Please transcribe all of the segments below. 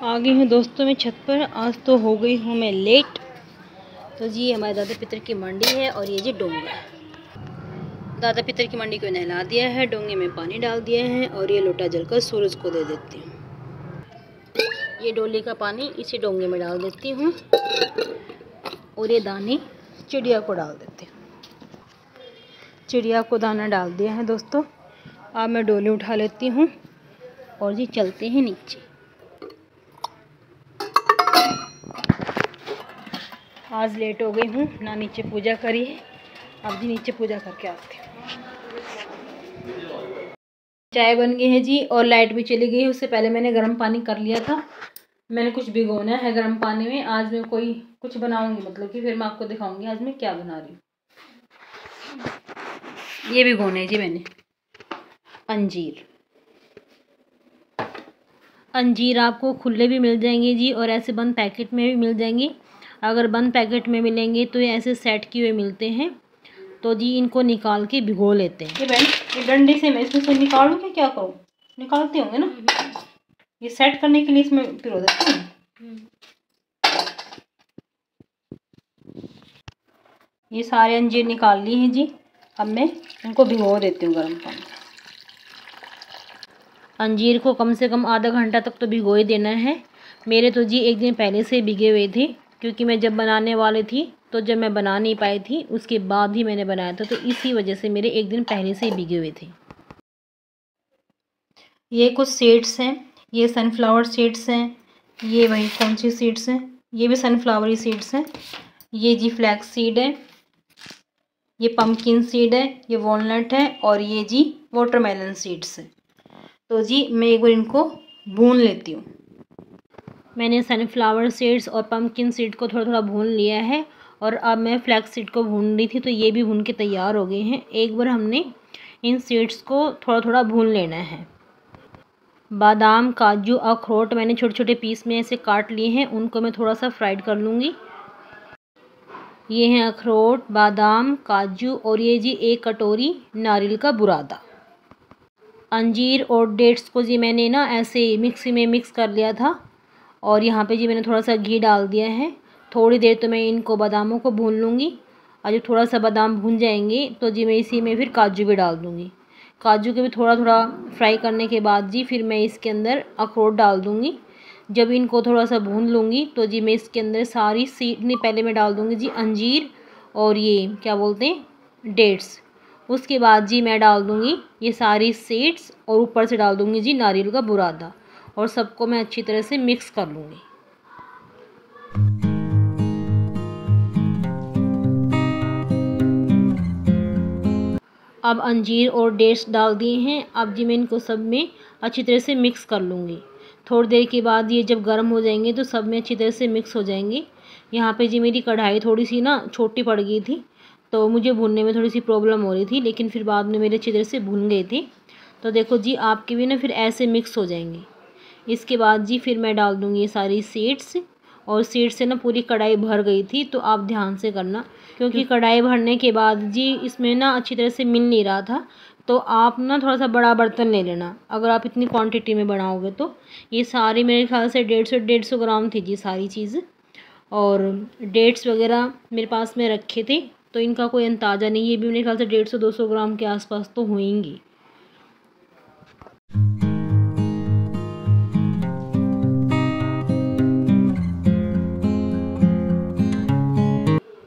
आ गई हूँ दोस्तों मैं छत पर। आज तो हो गई हूँ मैं लेट। तो जी हमारे दादा पितर की मंडी है और ये जी डोंगा। दादा पितर की मंडी को नहला दिया है, डोंगे में पानी डाल दिया है और ये लोटा जलकर सूरज को दे देती हूँ। ये डोली का पानी इसी डोंगे में डाल देती हूँ और ये दाने चिड़िया को डाल देती हूँ। चिड़िया को दाना डाल दिया है दोस्तों। अब मैं डोली उठा लेती हूँ और जी चलते हैं नीचे। आज लेट हो गई हूँ ना, नीचे पूजा करी है। अब जी नीचे पूजा करके आती हूँ। चाय बन गई है जी और लाइट भी चली गई है। उससे पहले मैंने गर्म पानी कर लिया था। मैंने कुछ भिगोना है गर्म पानी में। आज मैं कुछ बनाऊंगी, मतलब कि फिर मैं आपको दिखाऊंगी आज मैं क्या बना रही हूँ। ये भिगोने है जी मैंने अंजीर आपको खुले भी मिल जाएंगे जी और ऐसे बंद पैकेट में भी मिल जाएंगे। अगर बंद पैकेट में मिलेंगे तो ये ऐसे सेट किए हुए मिलते हैं। तो जी इनको निकाल के भिगो लेते हैं। ये डंडे से मैं इसमें से निकालूँ क्या करूँ? निकालते होंगे ना। ये सेट करने के लिए इसमें पिरो देते हैं। ये सारे अंजीर निकाल लिए हैं जी। अब मैं इनको भिगो देती हूँ गर्म पानी। अंजीर को कम से कम आधा घंटा तक तो भिगो ही देना है। मेरे तो जी एक दिन पहले से भिगे हुए थे, क्योंकि मैं जब बनाने वाली थी तो जब मैं बना नहीं पाई थी उसके बाद ही मैंने बनाया था, तो इसी वजह से मेरे एक दिन पहले से ही भिगे हुए थे। ये कुछ सीड्स हैं, ये सनफ्लावर सीड्स हैं। ये वही कौन सी सीड्स हैं, ये भी सनफ्लावरी सीड्स हैं। ये जी फ्लैक्स सीड है, ये पम्पकिन सीड है, ये वॉलनट है और ये जी वाटरमेलन सीड्स है। तो जी मैं एक बार इनको भून लेती हूँ। मैंने सनफ्लावर सीड्स और पम्पकिन सीड को थोड़ा थोड़ा भून लिया है और अब मैं फ्लैक्स सीड को भून रही थी, तो ये भी भून के तैयार हो गए हैं। एक बार हमने इन सीड्स को थोड़ा थोड़ा भून लेना है। बादाम, काजू, अखरोट मैंने छोटे छोटे पीस में ऐसे काट लिए हैं, उनको मैं थोड़ा सा फ्राइड कर लूँगी। ये हैं अखरोट, बादाम, काजू और ये जी 1 कटोरी नारियल का बुरादा। अंजीर और डेट्स को जी मैंने ना ऐसे मिक्सी में मिक्स कर लिया था और यहाँ पे जी मैंने थोड़ा सा घी डाल दिया है। थोड़ी देर तो मैं इनको बादामों को भून लूँगी और जब थोड़ा सा बादाम भून जाएंगे तो जी मैं इसी में फिर काजू भी डाल दूँगी। काजू के भी थोड़ा थोड़ा फ्राई करने के बाद जी फिर मैं इसके अंदर अखरोट डाल दूँगी। जब इनको थोड़ा सा भून लूँगी तो जी मैं इसके अंदर सारी सीड नहीं, पहले मैं डाल दूँगी जी अंजीर और ये क्या बोलते हैं डेट्स। उसके बाद जी मैं डाल दूँगी ये सारी सीड्स और ऊपर से डाल दूँगी जी नारियल का बुरादा और सबको मैं अच्छी तरह से मिक्स कर लूँगी। अब अंजीर और डेट्स डाल दिए हैं। अब जी मैं इनको सब में अच्छी तरह से मिक्स कर लूँगी। थोड़ी देर के बाद ये जब गर्म हो जाएंगे तो सब में अच्छी तरह से मिक्स हो जाएंगे। यहाँ पे जी मेरी कढ़ाई थोड़ी सी ना छोटी पड़ गई थी, तो मुझे भूनने में थोड़ी सी प्रॉब्लम हो रही थी, लेकिन फिर बाद में मेरे अच्छी तरह से भून गए थे। तो देखो जी आपके भी ना फिर ऐसे मिक्स हो जाएंगे। इसके बाद जी फिर मैं डाल दूँगी ये सारी सीड्स और सीड्स से ना पूरी कढ़ाई भर गई थी, तो आप ध्यान से करना, क्योंकि कढ़ाई भरने के बाद जी इसमें ना अच्छी तरह से मिल नहीं रहा था। तो आप ना थोड़ा सा बड़ा बर्तन ले लेना अगर आप इतनी क्वांटिटी में बनाओगे तो। ये सारी मेरे ख्याल से 150 ग्राम थी जी सारी चीज़। और डेट्स वगैरह मेरे पास में रखे थे तो इनका कोई अंदाज़ा नहीं, ये भी मेरे ख्याल से 150-200 ग्राम के आसपास तो होंगी।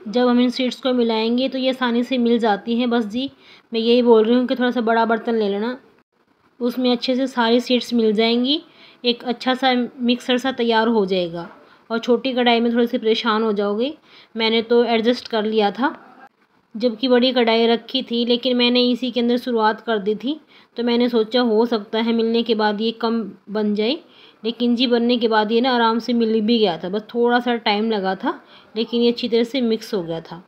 जब हम इन सीड्स को मिलाएंगे तो ये आसानी से मिल जाती हैं। बस जी मैं यही बोल रही हूँ कि थोड़ा सा बड़ा बर्तन ले लेना, उसमें अच्छे से सारी सीड्स मिल जाएंगी। एक अच्छा सा मिक्सर सा तैयार हो जाएगा और छोटी कढ़ाई में थोड़ी सी परेशान हो जाओगे। मैंने तो एडजस्ट कर लिया था जबकि बड़ी कढ़ाई रखी थी, लेकिन मैंने इसी के अंदर शुरुआत कर दी थी, तो मैंने सोचा हो सकता है मिलने के बाद ये कम बन जाए, लेकिन जी बनने के बाद ये ना आराम से मिल भी गया था। बस थोड़ा सा टाइम लगा था, लेकिन ये अच्छी तरह से मिक्स हो गया था।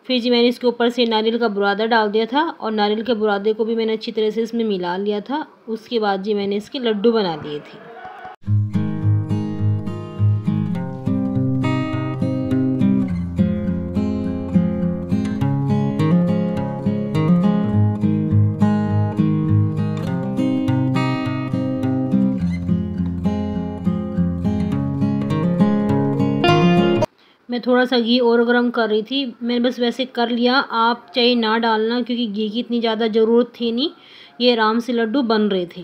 फिर जी मैंने इसके ऊपर से नारियल का बुरादा डाल दिया था और नारियल के बुरादे को भी मैंने अच्छी तरह से इसमें मिला लिया था। उसके बाद जी मैंने इसके लड्डू बना लिए थे। मैं थोड़ा सा घी और गर्म कर रही थी, मैंने बस वैसे कर लिया। आप चाहे ना डालना, क्योंकि घी की इतनी ज़्यादा ज़रूरत थी नहीं, ये आराम से लड्डू बन रहे थे।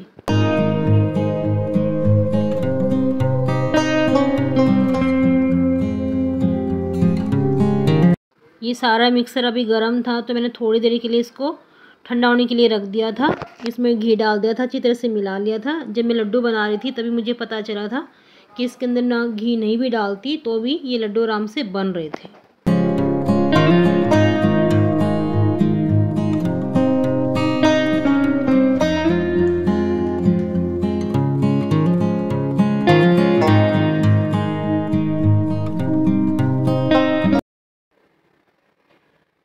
ये सारा मिक्सर अभी गर्म था, तो मैंने थोड़ी देर के लिए इसको ठंडा होने के लिए रख दिया था। इसमें घी डाल दिया था, अच्छी तरह से मिला लिया था। जब मैं लड्डू बना रही थी तभी मुझे पता चला था कि इसके अंदर ना घी नहीं भी डालती तो भी ये लड्डू आराम से बन रहे थे।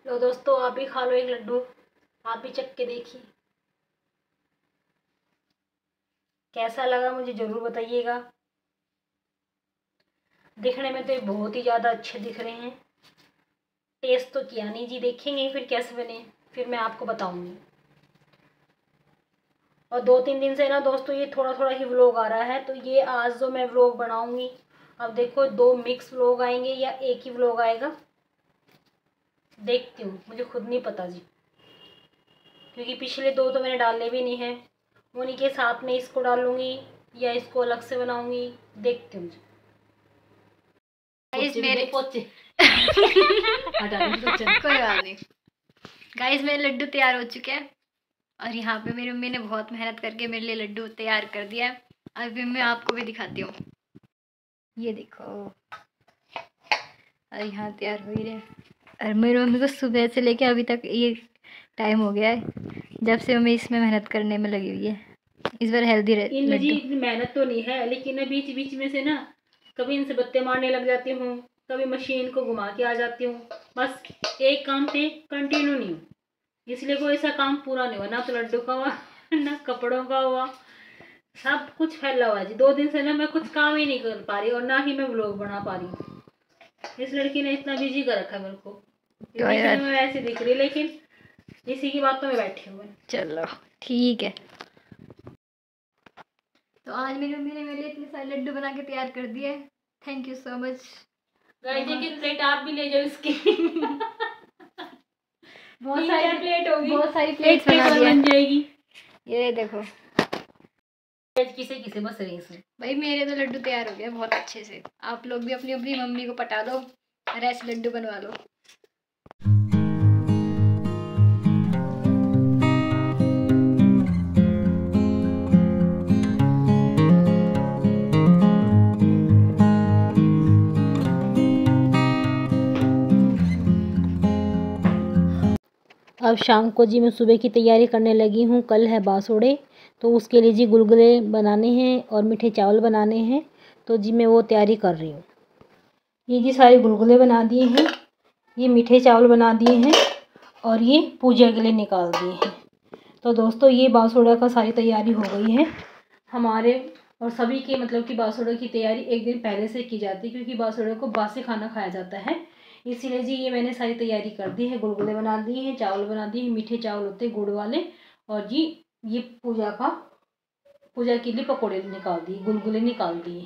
लो दोस्तों, आप भी खा लो एक लड्डू, आप भी चख के देखिए कैसा लगा, मुझे ज़रूर बताइएगा। दिखने में तो ये बहुत ही ज़्यादा अच्छे दिख रहे हैं। टेस्ट तो किया नहीं जी, देखेंगे फिर कैसे बने, फिर मैं आपको बताऊंगी। और 2-3 दिन से ना दोस्तों ये थोड़ा थोड़ा ही व्लॉग आ रहा है, तो ये आज जो मैं व्लॉग बनाऊंगी, अब देखो 2 मिक्स व्लॉग आएंगे या एक ही व्लॉग आएगा, देखती हूँ, मुझे खुद नहीं पता जी, क्योंकि पिछले 2 तो मैंने डाले भी नहीं है। उन्हीं के साथ में इसको डालूंगी या इसको अलग से बनाऊंगी, देखती हूँ। मेरे पोचे कोई बात नहीं गाइस, मेरे लड्डू तैयार हो चुके हैं और यहाँ पे मेरी मम्मी ने बहुत मेहनत करके मेरे लिए लड्डू तैयार कर दिया है। अभी मैं आपको भी दिखाती हूँ, ये देखो। और यहाँ तैयार हो ही रहे, और मेरी मम्मी को सुबह से लेके अभी तक ये टाइम हो गया है जब से मम्मी इसमें मेहनत करने में लगी हुई है। इस बार हेल्दी इनमें जी इतनी मेहनत तो नहीं है, लेकिन बीच बीच में से ना कभी इनसे बत्ते मारने लग जाती हूँ, कभी मशीन को घुमा के आ जाती हूँ। बस एक काम पे कंटिन्यू नहीं हूँ, इसलिए कोई ऐसा काम पूरा नहीं हुआ, ना तो लड्डू का हुआ ना कपड़ों का हुआ, सब कुछ फैला हुआ है जी। 2 दिन से ना मैं कुछ काम ही नहीं कर पा रही और ना ही मैं व्लॉग बना पा रही हूँ। इस लड़की ने इतना बिजी कर रखा है मेरे को, मैं वैसे दिख रही, लेकिन इसी की बातों में बैठी हूँ। चलो ठीक है, तो आज मेरी मम्मी ने मेरे लिए इतने सारे लड्डू बना के तैयार कर दिए। Thank you so much. Guys एक प्लेट आप भी ले जाओ इसकी बहुत सारी प्लेट होगी, बहुत सारी प्लेट्स बन जाएगी। ये देखो किसे किसे बस रही इसमें। भाई मेरे तो लड्डू तैयार हो गए बहुत अच्छे से। आप लोग भी अपनी अपनी मम्मी को पटा दो और ऐसे लड्डू बनवा लो। अब शाम को जी मैं सुबह की तैयारी करने लगी हूँ। कल है बासोड़े, तो उसके लिए जी गुलगुले बनाने हैं और मीठे चावल बनाने हैं, तो जी मैं वो तैयारी कर रही हूँ। ये जी सारे गुलगुले बना दिए हैं, ये मीठे चावल बना दिए हैं और ये पूजा के लिए निकाल दिए हैं। तो दोस्तों ये बासोड़ा का सारी तैयारी हो गई है हमारे और सभी के, मतलब कि बासोड़ा की तैयारी एक दिन पहले से की जाती है, क्योंकि बासोड़े को बासी खाना खाया जाता है, इसीलिए जी ये मैंने सारी तैयारी कर दी है। गुलगुले बना दिए हैं, चावल बना दिए हैं, मीठे चावल होते हैं गुड़ वाले, और जी ये पूजा के लिए पकौड़े निकाल दिए, गुलगुले निकाल दिए।